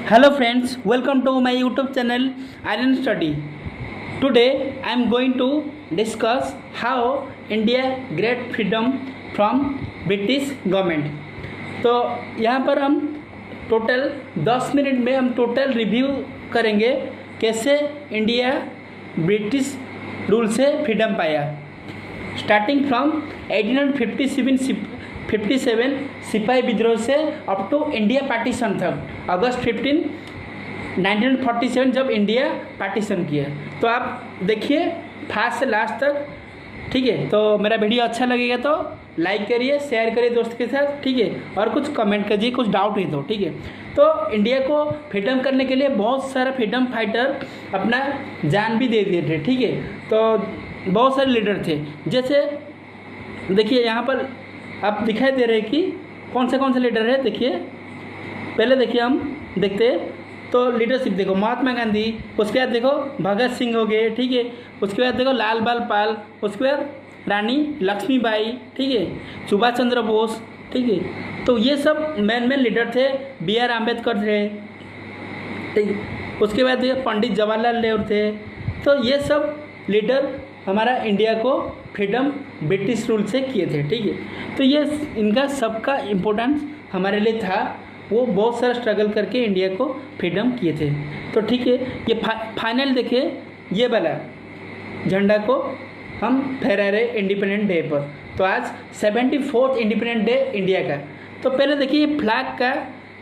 Hello friends, welcome to my YouTube channel Iron Study. Today I am going to discuss how India get freedom from British government. तो यहाँ पर हम total 10 minute में हम total review करेंगे कैसे India British rule से freedom पाया, स्टार्टिंग फ्रॉम 1857 सिपाही विद्रोह से अप टू इंडिया पार्टीशन तक, अगस्त 1947 जब इंडिया पार्टीशन किया। तो आप देखिए फास्ट से लास्ट तक, ठीक है। तो मेरा वीडियो अच्छा लगेगा तो लाइक करिए, शेयर करिए दोस्त के साथ, ठीक है, और कुछ कमेंट करिए, कुछ डाउट है तो, ठीक है। तो इंडिया को फ्रीडम करने के लिए बहुत सारे फ्रीडम फाइटर अपना जान भी दे दिए थे, ठीक है। तो बहुत सारे लीडर थे, जैसे देखिए यहाँ पर आप दिखाई दे रहे हैं कि कौन से लीडर है। देखिए पहले देखिए हम देखते हैं तो लीडरशिप देखो, महात्मा गांधी, उसके बाद देखो भगत सिंह हो गए, ठीक है। उसके बाद देखो लाल बाल पाल, उसके बाद रानी लक्ष्मीबाई, ठीक है, सुभाष चंद्र बोस, ठीक है। तो ये सब मेन लीडर थे। B.R. अम्बेडकर थे, ठीक। उसके बाद देखो पंडित जवाहरलाल नेहरू थे। तो ये सब लीडर हमारा इंडिया को फ्रीडम ब्रिटिश रूल से किए थे, ठीक है। तो ये इनका सबका इम्पोर्टेंस हमारे लिए था, वो बहुत सारा स्ट्रगल करके इंडिया को फ्रीडम किए थे। तो ठीक है, ये फाइनल देखिए, ये वाला झंडा को हम फहरा रहे इंडिपेंडेंट डे पर। तो आज 74th इंडिपेंडेंट डे इंडिया का। तो पहले देखिए फ्लैग का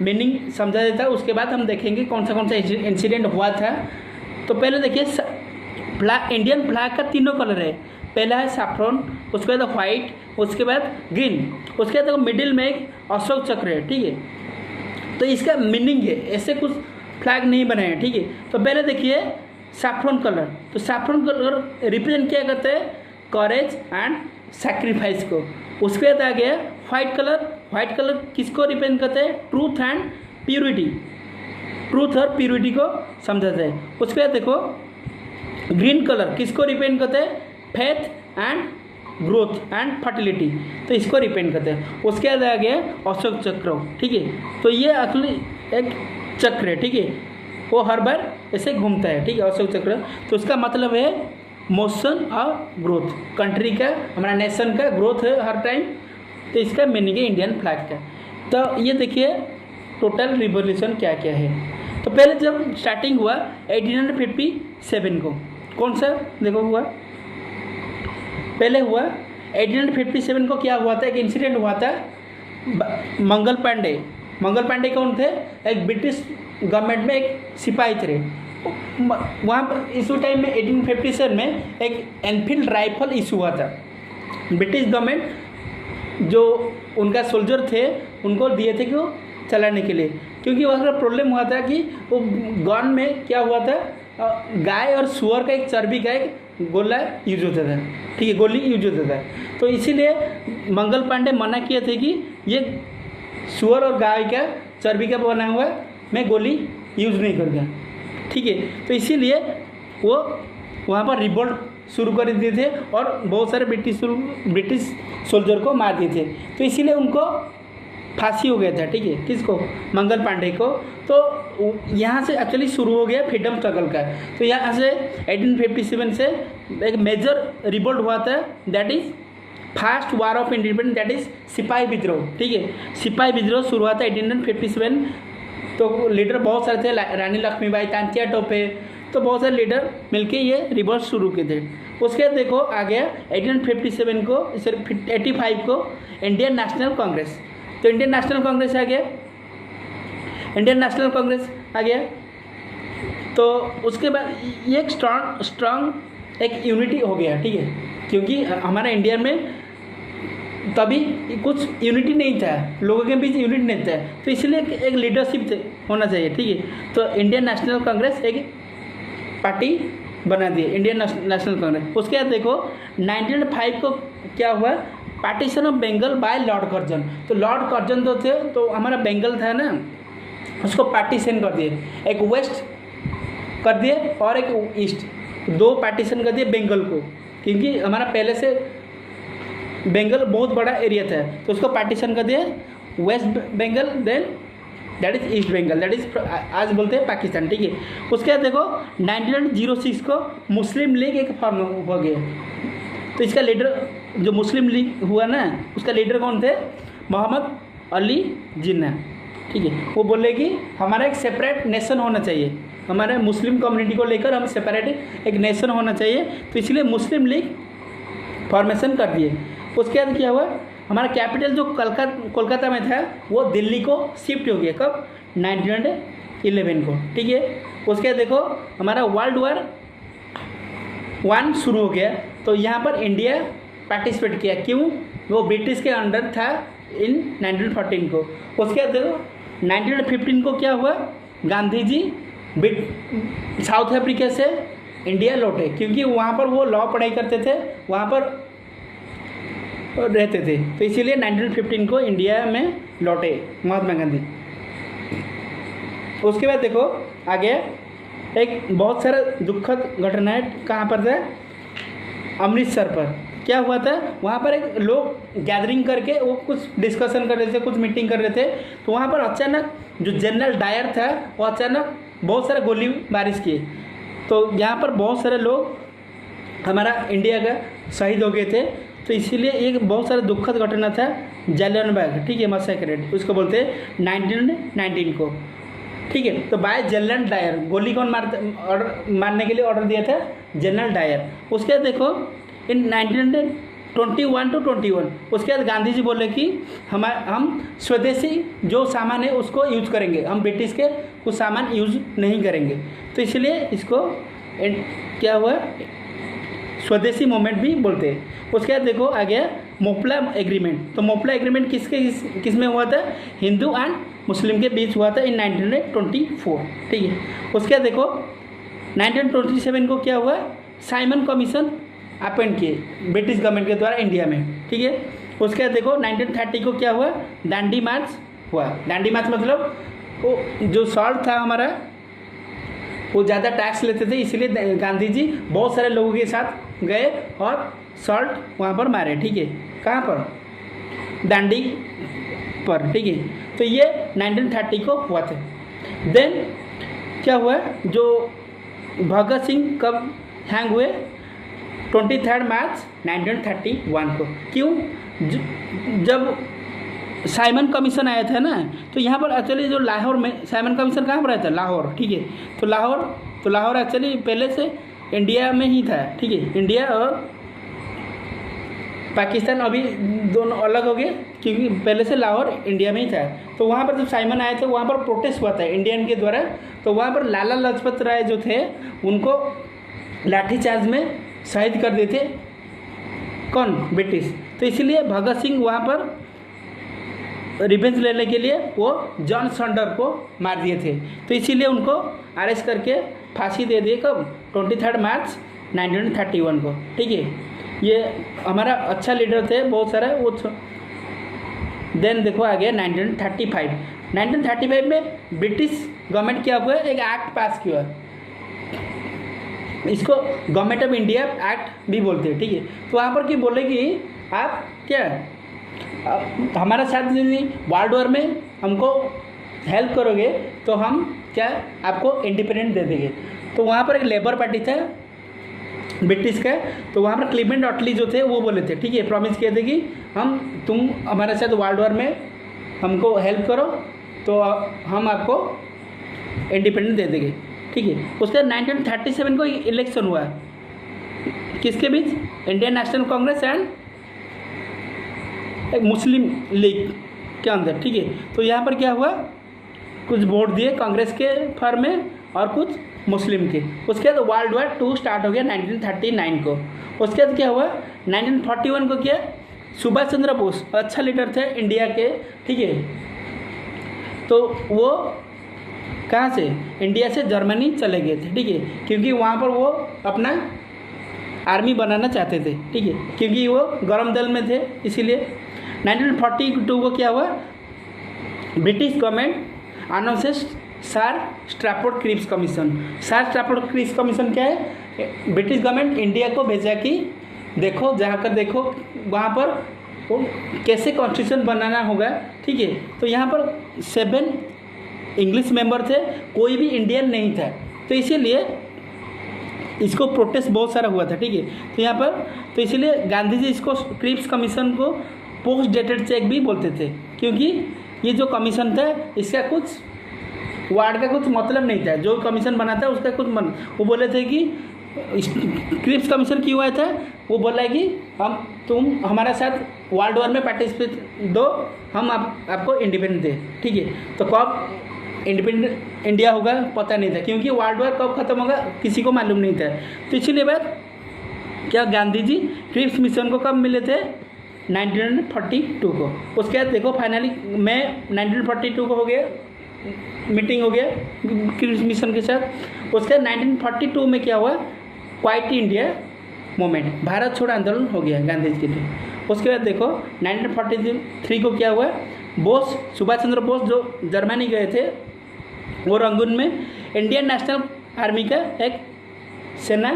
मीनिंग समझा देता है, उसके बाद हम देखेंगे कौन सा इंसिडेंट हुआ था। तो पहले देखिए इंडियन फ्लैग का तीनों कलर है। पहला है सैफ्रॉन, उसके बाद वाइट, उसके बाद ग्रीन, उसके बाद मिडिल में एक अशोक चक्र है, ठीक है। तो इसका मीनिंग है, ऐसे कुछ फ्लैग नहीं बनाए हैं, ठीक है। तो पहले देखिए सैफ्रॉन कलर, तो सैफ्रॉन कलर रिप्रेजेंट क्या करते हैं, करेज एंड सैक्रिफाइस को। उसके बाद आ गया वाइट कलर किसको रिप्रेजेंट करते हैं, ट्रूथ एंड प्योरिटी, ट्रूथ और प्योरिटी को समझाते हैं। उसके बाद देखो ग्रीन कलर किसको रिप्रेजेंट करते हैं, faith and growth and fertility, तो इसको रिप्रेजेंट करते हैं। उसके बाद आ गया अशोक चक्र, ठीक है। तो ये असली एक चक्र है, ठीक है, वो हर बार ऐसे घूमता है, ठीक है, अशोक चक्र। तो उसका मतलब है मोशन और ग्रोथ, कंट्री का, हमारा नेशन का ग्रोथ है हर टाइम। तो इसका मीनिंग है इंडियन फ्लैग का। तो ये देखिए टोटल रिवॉल्यूशन क्या क्या है। तो पहले जब स्टार्टिंग हुआ 1857 को, कौन सा देखो हुआ, पहले हुआ 1857 को क्या हुआ था, एक इंसिडेंट हुआ था। मंगल पांडे कौन थे, एक ब्रिटिश गवर्नमेंट में एक सिपाही थे। वहाँ पर इस टाइम में 1857 में एक एनफील्ड राइफल इशू हुआ था। ब्रिटिश गवर्नमेंट जो उनका सोल्जर थे उनको दिए थे क्यों, चलाने के लिए, क्योंकि वहाँ का प्रॉब्लम हुआ था कि वो गन में क्या हुआ था, गाय और सुअर का एक चर्बी का एक गोला यूज होता था, ठीक है, गोली यूज होता था। तो इसीलिए मंगल पांडे मना किए थे कि ये सुअर और गाय का चर्बी का बना हुआ मैं गोली यूज़ नहीं करूँगा, ठीक है। तो इसीलिए वो वहाँ पर रिवोल्ट शुरू कर दिए थे और बहुत सारे ब्रिटिश सोल्जर को मार दिए थे। तो इसीलिए उनको फांसी हो गया था, ठीक है, किसको, मंगल पांडे को। तो यहाँ से एक्चुअली शुरू हो गया फ्रीडम स्ट्रगल का। तो यहाँ से 1857 से एक मेजर रिवोल्ट हुआ था, that is first war of independence, that is सिपाही विद्रोह, ठीक है। सिपाही विद्रोह शुरू हुआ था 1857। तो लीडर बहुत सारे थे, रानी लक्ष्मीबाई, तांत्या टोपे, तो बहुत सारे लीडर मिलके ये रिवोल्ट शुरू किए थे। उसके बाद देखो आ गया 1857 को, 85 को इंडियन नेशनल कांग्रेस। तो इंडियन नेशनल कांग्रेस आ गया। तो उसके बाद ये एक स्ट्रॉन्ग एक यूनिटी हो गया, ठीक है, क्योंकि हमारा इंडिया में तभी कुछ यूनिटी नहीं था, लोगों के बीच यूनिटी नहीं था। तो इसलिए एक लीडरशिप होना चाहिए, ठीक है। तो इंडियन नेशनल कांग्रेस एक पार्टी बना दी, इंडियन नेशनल कांग्रेस। उसके बाद देखो 1905 को क्या हुआ, partition of Bengal by lord Curzon. तो लॉर्ड कर्जन जो थे, तो हमारा बंगाल था ना, उसको पार्टीशन कर दिए, एक वेस्ट कर दिए और एक ईस्ट, दो पार्टीशन कर दिए बंगाल को, क्योंकि हमारा पहले से बंगाल बहुत बड़ा एरिया था। तो उसको पार्टीशन कर दिया, West Bengal then that is East Bengal, that is आज बोलते हैं पाकिस्तान, ठीक है। उसके बाद देखो 1906 को मुस्लिम लीग एक फॉर्म हो गया। तो इसका लीडर जो मुस्लिम लीग हुआ ना, उसका लीडर कौन थे? मोहम्मद अली जिन्ना, ठीक है। वो बोले कि हमारा एक सेपरेट नेशन होना चाहिए, हमारे मुस्लिम कम्युनिटी को लेकर हम सेपरेट एक नेशन होना चाहिए, तो इसलिए मुस्लिम लीग फॉर्मेशन कर दिए। उसके बाद क्या हुआ, हमारा कैपिटल जो कोलकाता में था वो दिल्ली को शिफ्ट हो गया। कब? 1911 को, ठीक है। उसके बाद देखो हमारा वर्ल्ड वॉर 1 शुरू हो गया, तो यहाँ पर इंडिया पार्टिसिपेट किया। क्यों? वो ब्रिटिश के अंडर था इन 1914 को। उसके बाद देखो 1915 को क्या हुआ, गांधी जी साउथ अफ्रीका से इंडिया लौटे, क्योंकि वहाँ पर वो लॉ पढ़ाई करते थे, वहाँ पर रहते थे, तो इसीलिए 1915 को इंडिया में लौटे महात्मा गांधी। उसके बाद देखो आगे एक बहुत सारा दुखद घटना है, कहाँ पर था? अमृतसर पर। क्या हुआ था? वहाँ पर एक लोग गैदरिंग करके वो कुछ डिस्कशन कर रहे थे, कुछ मीटिंग कर रहे थे, तो वहाँ पर अचानक जो जनरल डायर था वो अचानक बहुत सारा गोली बारिश किए, तो यहाँ पर बहुत सारे लोग हमारा इंडिया का शहीद हो गए थे। तो इसीलिए एक बहुत सारा दुखद घटना था जालियनवाला, ठीक है, मैसेकर, उसको बोलते हैं 1919 को, ठीक है। तो बाय जनरल डायर, गोली कौन मारने के लिए ऑर्डर दिया था? General Dyer. उसके बाद देखो इन 1921 to 21 उसके बाद गांधी जी बोले कि हम स्वदेशी जो सामान है उसको यूज करेंगे, हम ब्रिटिश के कुछ सामान यूज नहीं करेंगे, तो इसलिए इसको क्या हुआ, स्वदेशी मूवमेंट भी बोलते हैं। उसके बाद देखो आ गया मोपला एग्रीमेंट। तो मोपला एग्रीमेंट किस में हुआ था? हिंदू एंड मुस्लिम के बीच हुआ था इन 1924, ठीक है। उसके बाद देखो 1927 को क्या हुआ, साइमन कमीशन अपॉइंट किए ब्रिटिश गवर्नमेंट के द्वारा इंडिया में, ठीक है। उसके बाद देखो 1930 को क्या हुआ, दांडी मार्च हुआ। दांडी मार्च मतलब वो जो सॉल्ट था हमारा वो ज़्यादा टैक्स लेते थे, इसलिए गांधी जी बहुत सारे लोगों के साथ गए और सॉल्ट वहाँ पर मारे, ठीक है। कहाँ पर? दांडी पर, ठीक है। तो ये 1930 को हुआ था। देन क्या हुआ, जो भगत सिंह कब हैंग हुए? 23 मार्च 1931 को। क्यों? जब साइमन कमीशन आया था ना, तो यहाँ पर एक्चुअली जो लाहौर में साइमन कमीशन कहाँ पर आया था? लाहौर, ठीक है। तो लाहौर एक्चुअली पहले से इंडिया में ही था, ठीक है। इंडिया और पाकिस्तान अभी दोनों अलग हो गए, क्योंकि पहले से लाहौर इंडिया में ही था। तो वहाँ पर जब साइमन आए थे वहाँ पर प्रोटेस्ट हुआ था इंडियन के द्वारा, तो वहाँ पर लाला लाजपत राय जो थे उनको लाठीचार्ज में शहीद कर दिए थे। कौन? ब्रिटिश। तो इसीलिए भगत सिंह वहाँ पर रिवेंज लेने के लिए वो जॉन सॉन्डर को मार दिए थे, तो इसीलिए उनको अरेस्ट करके फांसी दे दिए। कब? 23 मार्च 1931 को, ठीक है। ये हमारा अच्छा लीडर थे बहुत सारा वो। देन देखो आ गया 1935 में ब्रिटिश गवर्नमेंट क्या हुआ, एक एक्ट पास किया, इसको गवर्नमेंट ऑफ इंडिया एक्ट भी बोलते हैं, ठीक है। तो वहाँ पर क्या बोले कि आप क्या हमारा साथ यदि वर्ल्ड वॉर में हमको हेल्प करोगे तो हम क्या आपको इंडिपेंडेंट दे देंगे। तो वहाँ पर एक लेबर पार्टी था ब्रिटिश का, तो वहाँ पर क्लीमेंट अटली जो थे वो बोले थे, ठीक है, प्रॉमिस किए थे कि तुम हमारे साथ वर्ल्ड वॉर में हमको हेल्प करो तो हम आपको इंडिपेंडेंट दे देंगे, ठीक है। उसके 1937 को इलेक्शन हुआ, किसके बीच? इंडियन नेशनल कांग्रेस एंड एक मुस्लिम लीग के अंदर, ठीक है। तो यहाँ पर क्या हुआ, कुछ वोट दिए कांग्रेस के फॉर्म में और कुछ मुस्लिम के। उसके बाद वर्ल्ड वॉर 2 स्टार्ट हो गया 1939 को। उसके बाद क्या हुआ, 1941 को क्या, सुभाष चंद्र बोस अच्छा लीडर थे इंडिया के, ठीक है। तो वो कहाँ से? इंडिया से जर्मनी चले गए थे, ठीक है, क्योंकि वहाँ पर वो अपना आर्मी बनाना चाहते थे, ठीक है, क्योंकि वो गरम दल में थे इसीलिए। 1942 को क्या हुआ, British government announces sir Stafford Cripps commission. Sir Stafford Cripps commission क्या है? ब्रिटिश गवर्नमेंट इंडिया को भेजा कि देखो जाकर देखो वहाँ पर वो कैसे कॉन्स्टिट्यूशन बनाना होगा, ठीक है। तो यहाँ पर 7 इंग्लिश मेंबर थे, कोई भी इंडियन नहीं था। तो इसीलिए इसको प्रोटेस्ट बहुत सारा हुआ था, ठीक है। तो यहाँ पर तो इसीलिए गांधी जी इसको क्रिप्स कमीशन को पोस्ट डेटेड चेक भी बोलते थे, क्योंकि ये जो कमीशन था इसका कुछ वार्ड का कुछ मतलब नहीं था। जो कमीशन बना था उसका कुछ वो बोले थे कि क्रिप्स कमीशन क्यों आया था, वो बोला है कि तुम हमारा साथ वर्ल्ड वॉर में पार्टिसिपेट दो, हम आपको इंडिपेंडेंस दे, ठीक है। तो कब इंडिपेंडेंट इंडिया होगा पता नहीं था, क्योंकि वर्ल्ड वॉर कब खत्म होगा किसी को मालूम नहीं था। तो इसीलिए बात क्या गांधी जी क्रिप्स मिशन को कब मिले थे, 1942 को। उसके बाद देखो फाइनली मई 1942 को हो गया, मीटिंग हो गया क्रिप्स मिशन के साथ। उसके बाद 1942 में क्या हुआ, क्वाइट इंडिया मूवमेंट, भारत छोड़ो आंदोलन हो गया गांधी जी के लिए। उसके बाद देखो 1943 को क्या हुआ, बोस सुभाष चंद्र बोस जो जर्मनी गए थे, वो रंगून में इंडियन नेशनल आर्मी का एक सेना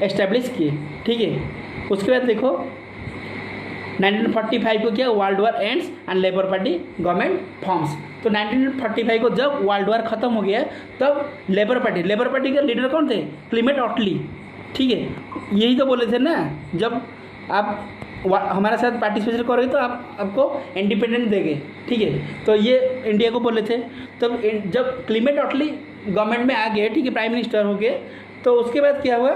एस्टेब्लिश किए, ठीक है। उसके बाद देखो 1945 को क्या, world war ends and labour party government forms. तो 1945 को जब वर्ल्ड वॉर खत्म हो गया तब लेबर पार्टी के लीडर कौन थे, क्लीमेंट ऑटली, ठीक है। यही तो बोले थे ना, जब आप हमारे साथ पार्टिसिपेट करोगे तो आपको इंडिपेंडेंस देंगे, ठीक है। तो ये इंडिया को बोले थे। तब जब क्लीमेंट ऑटली गवर्नमेंट में आ गए, ठीक है, प्राइम मिनिस्टर हो गए, तो उसके बाद क्या हुआ,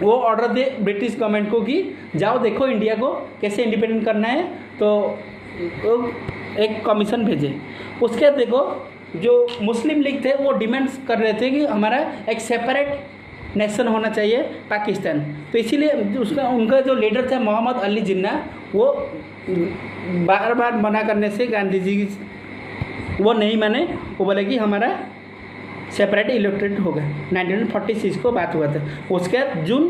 वो ऑर्डर दे ब्रिटिश गवर्नमेंट को कि जाओ देखो इंडिया को कैसे इंडिपेंडेंट करना है। तो एक कमीशन भेजे। उसके बाद देखो जो मुस्लिम लीग थे वो डिमांड्स कर रहे थे कि हमारा एक सेपरेट नेशन होना चाहिए पाकिस्तान। तो इसीलिए उसका उनका जो लीडर था मोहम्मद अली जिन्ना, वो बार बार मना करने से गांधी जी वो नहीं माने, वो बोले कि हमारा सेपरेट इलेक्टेड होगा। 1946 को बात हुआ था। उसके बाद जून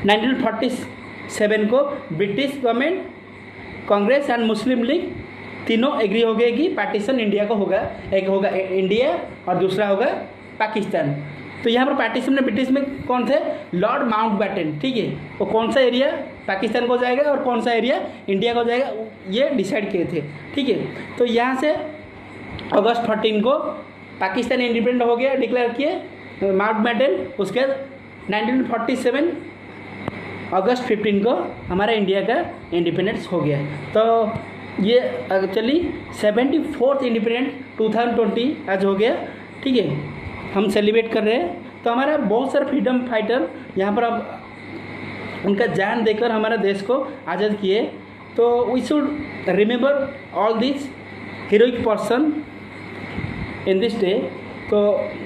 1947 को British government, Congress and Muslim league तीनों एग्री हो गए कि पार्टीशन इंडिया को होगा, एक होगा इंडिया और दूसरा होगा पाकिस्तान। तो यहाँ पर पार्टीशन में ब्रिटिश में कौन थे, लॉर्ड माउंटबेटन, ठीक है। वो कौन सा एरिया पाकिस्तान को जाएगा और कौन सा एरिया इंडिया को जाएगा ये डिसाइड किए थे, ठीक है। तो यहाँ से अगस्त 14 को पाकिस्तान इंडिपेंडेंट हो गया, डिक्लेयर किए माउंटबेटन। उसके बाद 1947 अगस्त 15 को हमारा इंडिया का इंडिपेंडेंस हो गया। तो ये एक्चुअली 74th इंडिपेंडेंट 2020 आज हो गया, ठीक है, हम सेलिब्रेट कर रहे हैं। तो हमारा बहुत सारे फ्रीडम फाइटर यहाँ पर अब उनका जान देकर हमारा देश को आज़ाद किए। तो we should remember all this heroic person in this day. तो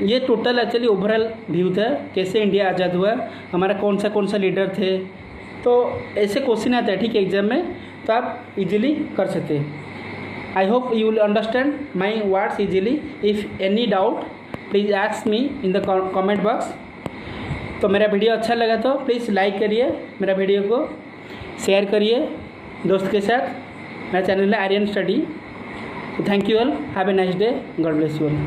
ये टोटल एक्चुअली ओवरऑल व्यू था कैसे इंडिया आज़ाद हुआ, हमारा कौन सा लीडर थे। तो ऐसे क्वेश्चन आता है, ठीक है, एग्जाम में, तो आप इजीली कर सकते हैं। I hope you will understand my words easily. If any doubt please ask me in the comment box. तो मेरा वीडियो अच्छा लगा तो प्लीज़ लाइक करिए, मेरा वीडियो को शेयर करिए दोस्त के साथ। मेरा चैनल है Aryan study. Thank you all, have a nice day, God bless you all.